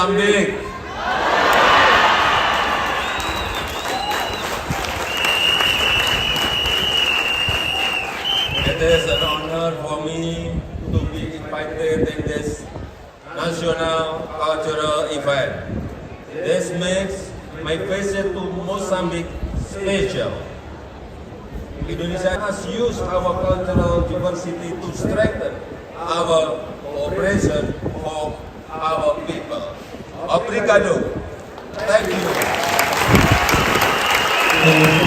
Mozambique. It is an honor for me to be invited in this national cultural event. This makes my visit to Mozambique special. Indonesia has used our cultural diversity to strengthen our cooperation for our people. Obrigado. Thank you.